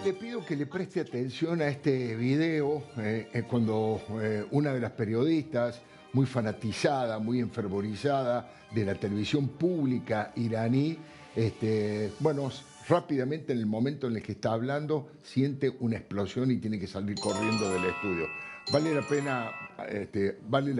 Le pido que le preste atención a este video cuando una de las periodistas, muy fanatizada, muy enfervorizada de la televisión pública iraní, bueno, rápidamente en el momento en el que está hablando, siente una explosión y tiene que salir corriendo del estudio. Vale la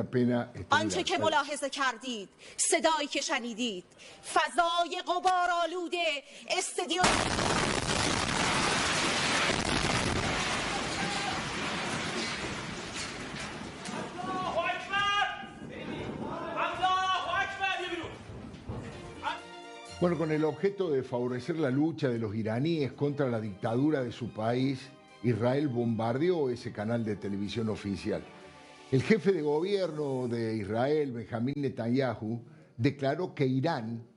pena, آنچه که ملاحظه کردید، صدایی که شنیدید، فضای غبارآلوده استادیوم Bueno, con el objeto de favorecer la lucha de los iraníes contra la dictadura de su país, Israel bombardeó ese canal de televisión oficial. El jefe de gobierno de Israel, Benjamín Netanyahu, declaró que Irán,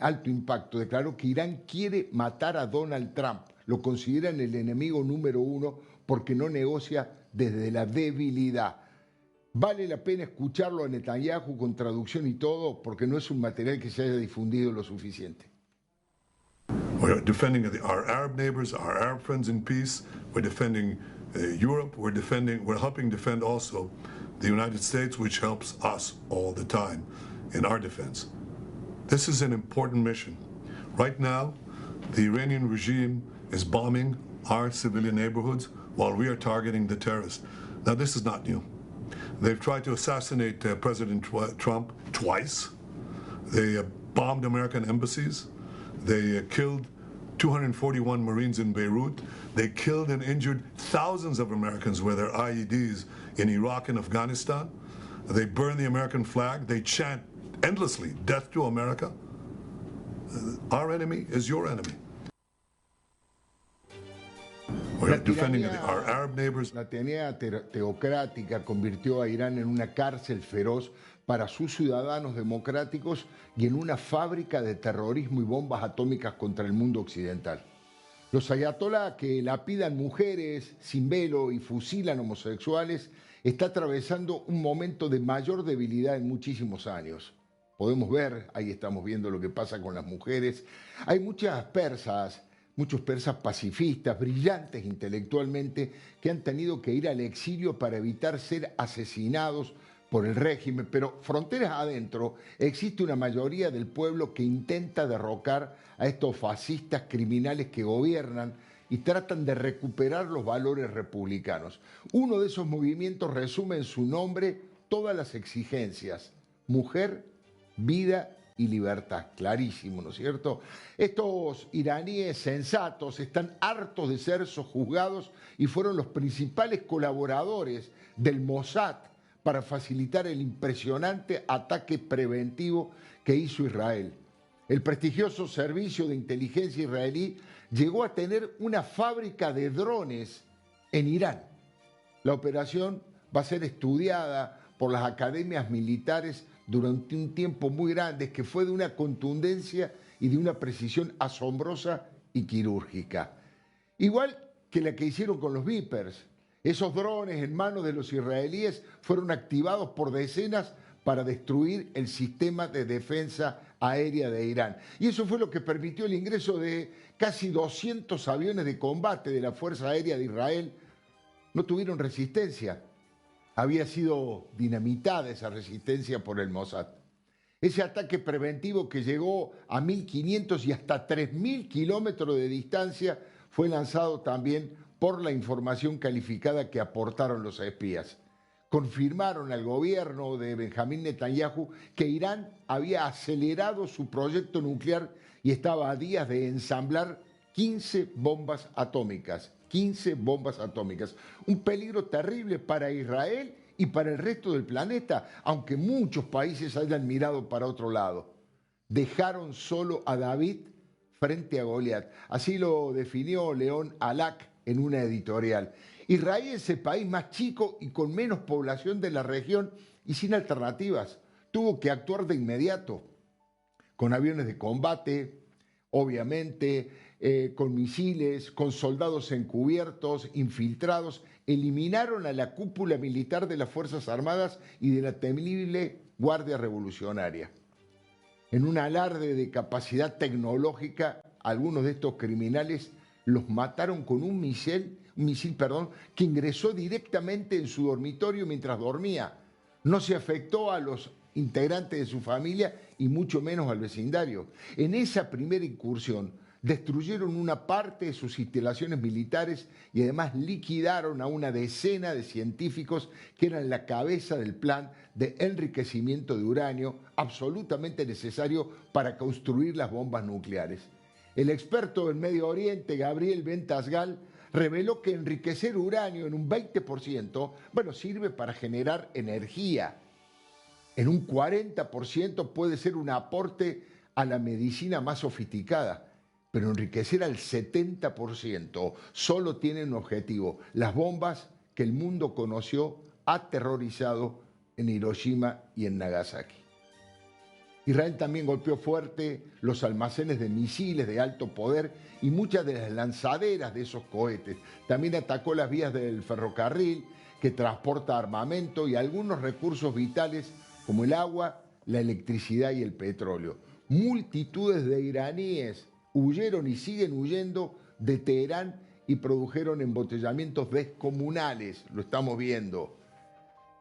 alto impacto, declaró que Irán quiere matar a Donald Trump. Lo consideran el enemigo número uno porque no negocia desde la debilidad. Vale la pena escucharlo a Netanyahu con traducción y todo, porque no es un material que se haya difundido lo suficiente. We're defending our Arab neighbors, our Arab friends in peace. We're defending Europe. We're helping defend also the United States, which helps us all the time in our defense. This is an important mission. Right now, the Iranian regime is bombing our civilian neighborhoods while we are targeting the terrorists. Now, this is not new. They've tried to assassinate President Trump twice. They bombed American embassies. They killed 241 Marines in Beirut. They killed and injured thousands of Americans with their IEDs in Iraq and Afghanistan. They burn the American flag. They chant endlessly, "Death to America." Our enemy is your enemy. La tiranía teocrática convirtió a Irán en una cárcel feroz para sus ciudadanos democráticos y en una fábrica de terrorismo y bombas atómicas contra el mundo occidental. Los ayatolá que lapidan mujeres sin velo y fusilan homosexuales está atravesando un momento de mayor debilidad en muchísimos años. Podemos ver, ahí estamos viendo lo que pasa con las mujeres. Hay muchos persas pacifistas, brillantes intelectualmente, que han tenido que ir al exilio para evitar ser asesinados por el régimen, pero fronteras adentro existe una mayoría del pueblo que intenta derrocar a estos fascistas criminales que gobiernan y tratan de recuperar los valores republicanos. Uno de esos movimientos resume en su nombre todas las exigencias: mujer, vida y libertad. Clarísimo, ¿no es cierto? Estos iraníes sensatos están hartos de ser sojuzgados y fueron los principales colaboradores del Mossad para facilitar el impresionante ataque preventivo que hizo Israel. El prestigioso servicio de inteligencia israelí llegó a tener una fábrica de drones en Irán. La operación va a ser estudiada por las academias militares durante un tiempo muy grande, que fue de una contundencia y de una precisión asombrosa y quirúrgica. Igual que la que hicieron con los Vipers. Esos drones en manos de los israelíes fueron activados por decenas para destruir el sistema de defensa aérea de Irán. Y eso fue lo que permitió el ingreso de casi 200 aviones de combate de la Fuerza Aérea de Israel. No tuvieron resistencia. Había sido dinamitada esa resistencia por el Mossad. Ese ataque preventivo que llegó a 1.500 y hasta 3.000 kilómetros de distancia fue lanzado también por la información calificada que aportaron los espías. Confirmaron al gobierno de Benjamín Netanyahu que Irán había acelerado su proyecto nuclear y estaba a días de ensamblar 15 bombas atómicas. 15 bombas atómicas. Un peligro terrible para Israel y para el resto del planeta, aunque muchos países hayan mirado para otro lado. Dejaron solo a David frente a Goliat. Así lo definió León Alak en una editorial. Israel es el país más chico y con menos población de la región y sin alternativas. Tuvo que actuar de inmediato, con aviones de combate, obviamente, con misiles, con soldados encubiertos, infiltrados, eliminaron a la cúpula militar de las Fuerzas Armadas y de la temible Guardia Revolucionaria. En un alarde de capacidad tecnológica, algunos de estos criminales los mataron con un misil, que ingresó directamente en su dormitorio mientras dormía. No se afectó a los integrantes de su familia y mucho menos al vecindario. En esa primera incursión destruyeron una parte de sus instalaciones militares y además liquidaron a una decena de científicos que eran la cabeza del plan de enriquecimiento de uranio absolutamente necesario para construir las bombas nucleares. El experto en Medio Oriente, Gabriel Ben Tasgal, reveló que enriquecer uranio en un 20%, sirve para generar energía. En un 40% puede ser un aporte a la medicina más sofisticada, pero enriquecer al 70% solo tiene un objetivo: las bombas que el mundo conoció aterrorizado en Hiroshima y en Nagasaki. Israel también golpeó fuerte los almacenes de misiles de alto poder y muchas de las lanzaderas de esos cohetes. También atacó las vías del ferrocarril que transporta armamento y algunos recursos vitales como el agua, la electricidad y el petróleo. Multitudes de iraníes huyeron y siguen huyendo de Teherán y produjeron embotellamientos descomunales, lo estamos viendo.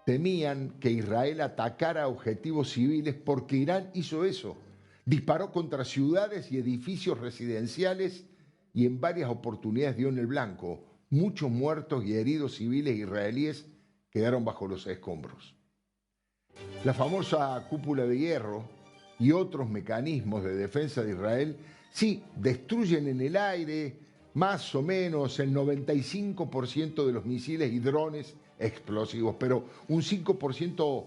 Temían que Israel atacara objetivos civiles porque Irán hizo eso. Disparó contra ciudades y edificios residenciales y en varias oportunidades dio en el blanco. Muchos muertos y heridos civiles israelíes quedaron bajo los escombros. La famosa cúpula de hierro y otros mecanismos de defensa de Israel sí destruyen en el aire más o menos el 95% de los misiles y drones explosivos, pero un 5%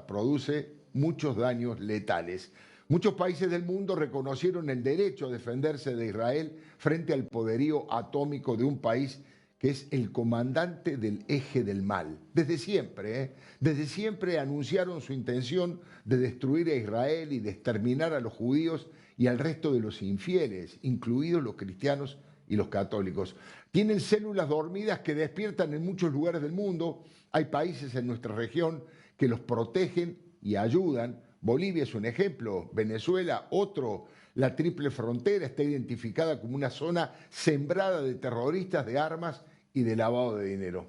produce muchos daños letales. Muchos países del mundo reconocieron el derecho a defenderse de Israel frente al poderío atómico de un país que es el comandante del eje del mal. Desde siempre anunciaron su intención de destruir a Israel y de exterminar a los judíos y al resto de los infieles, incluidos los cristianos y los católicos. Tienen células dormidas que despiertan en muchos lugares del mundo. Hay países en nuestra región que los protegen y ayudan. Bolivia es un ejemplo, Venezuela otro. La Triple Frontera está identificada como una zona sembrada de terroristas, de armas y de lavado de dinero.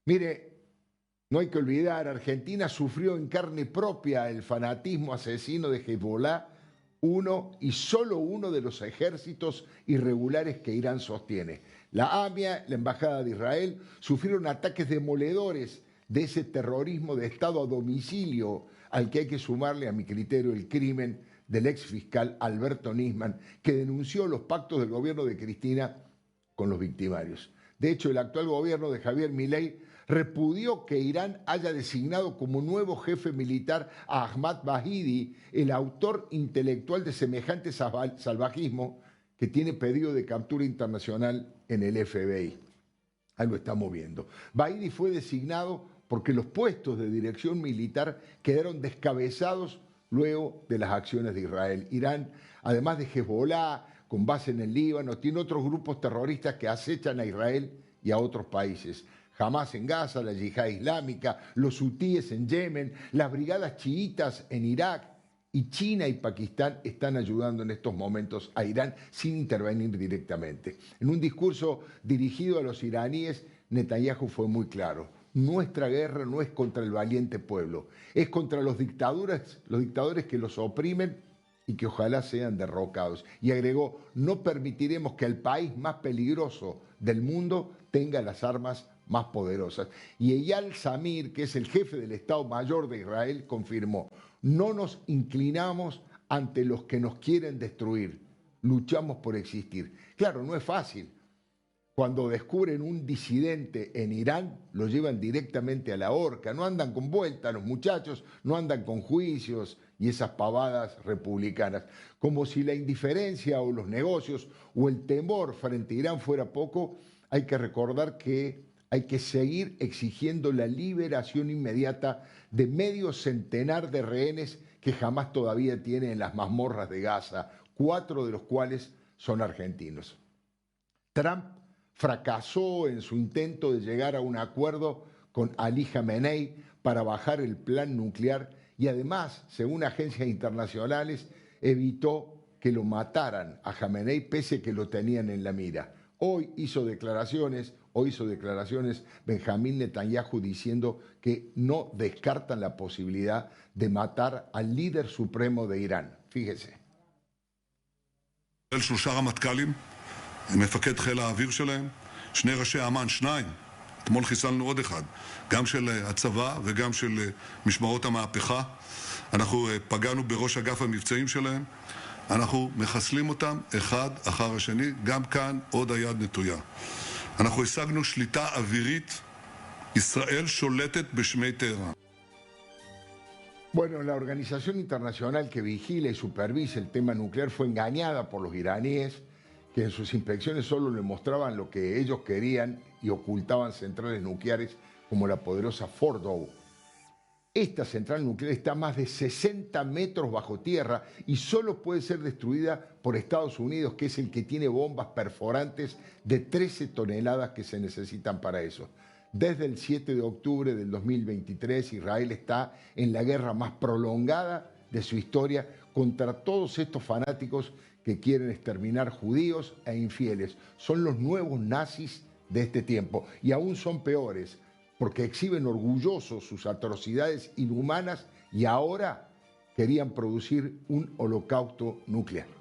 Mire, no hay que olvidar, Argentina sufrió en carne propia el fanatismo asesino de Hezbollah, uno y solo uno de los ejércitos irregulares que Irán sostiene. La AMIA, la Embajada de Israel, sufrieron ataques demoledores de ese terrorismo de Estado a domicilio, al que hay que sumarle, a mi criterio, el crimen del exfiscal Alberto Nisman, que denunció los pactos del gobierno de Cristina con los victimarios. De hecho, el actual gobierno de Javier Milei repudió que Irán haya designado como nuevo jefe militar a Ahmad Vahidi, el autor intelectual de semejante salvajismo que tiene pedido de captura internacional en el FBI. Ahí lo estamos viendo. Vahidi fue designado porque los puestos de dirección militar quedaron descabezados luego de las acciones de Israel. Irán, además de Hezbollah, con base en el Líbano, tiene otros grupos terroristas que acechan a Israel y a otros países. Hamas en Gaza, la Yihad Islámica, los hutíes en Yemen, las brigadas chiitas en Irak, y China y Pakistán están ayudando en estos momentos a Irán sin intervenir directamente. En un discurso dirigido a los iraníes, Netanyahu fue muy claro: nuestra guerra no es contra el valiente pueblo, es contra los dictadores que los oprimen y que ojalá sean derrocados. Y agregó: no permitiremos que el país más peligroso del mundo tenga las armas más poderosas. Y Eyal Zamir, que es el jefe del Estado Mayor de Israel, confirmó: no nos inclinamos ante los que nos quieren destruir, luchamos por existir. Claro, no es fácil. Cuando descubren un disidente en Irán, lo llevan directamente a la horca. No andan con vuelta los muchachos, no andan con juicios y esas pavadas republicanas. Como si la indiferencia o los negocios o el temor frente a Irán fuera poco, hay que recordar que hay que seguir exigiendo la liberación inmediata de medio centenar de rehenes que Hamás todavía tiene en las mazmorras de Gaza, 4 de los cuales son argentinos. Trump fracasó en su intento de llegar a un acuerdo con Ali Khamenei para bajar el plan nuclear y además, según agencias internacionales, evitó que lo mataran a Jamenei pese a que lo tenían en la mira. Hoy hizo declaraciones Benjamín Netanyahu diciendo que no descartan la posibilidad de matar al líder supremo de Irán. Fíjese. שלושה רמטכ"לים, מפקד חיל האוויר שלהם, שני ראשי אמ"ן, שניים. אתמול חיסלנו עוד אחד, גם של הצבא וגם של משמרות המהפכה. אנחנו פגענו בראש אגף המבצעים שלהם. אנחנו מחסלים אותם אחד אחר השני, גם כאן עוד היד נטויה. אנחנו השגנו שליטה אווירית, ישראל שולטת בשמי טהרן. Bueno, la organización internacional que vigila y supervisa el tema nuclear fue engañada por los iraníes, que en sus inspecciones solo le mostraban lo que ellos querían y ocultaban centrales nucleares como la poderosa Fordow. Esta central nuclear está a más de 60 metros bajo tierra y solo puede ser destruida por Estados Unidos, que es el que tiene bombas perforantes de 13 toneladas que se necesitan para eso. Desde el 7 de octubre del 2023, Israel está en la guerra más prolongada de su historia contra todos estos fanáticos que quieren exterminar judíos e infieles. Son los nuevos nazis de este tiempo y aún son peores porque exhiben orgullosos sus atrocidades inhumanas y ahora querían producir un holocausto nuclear.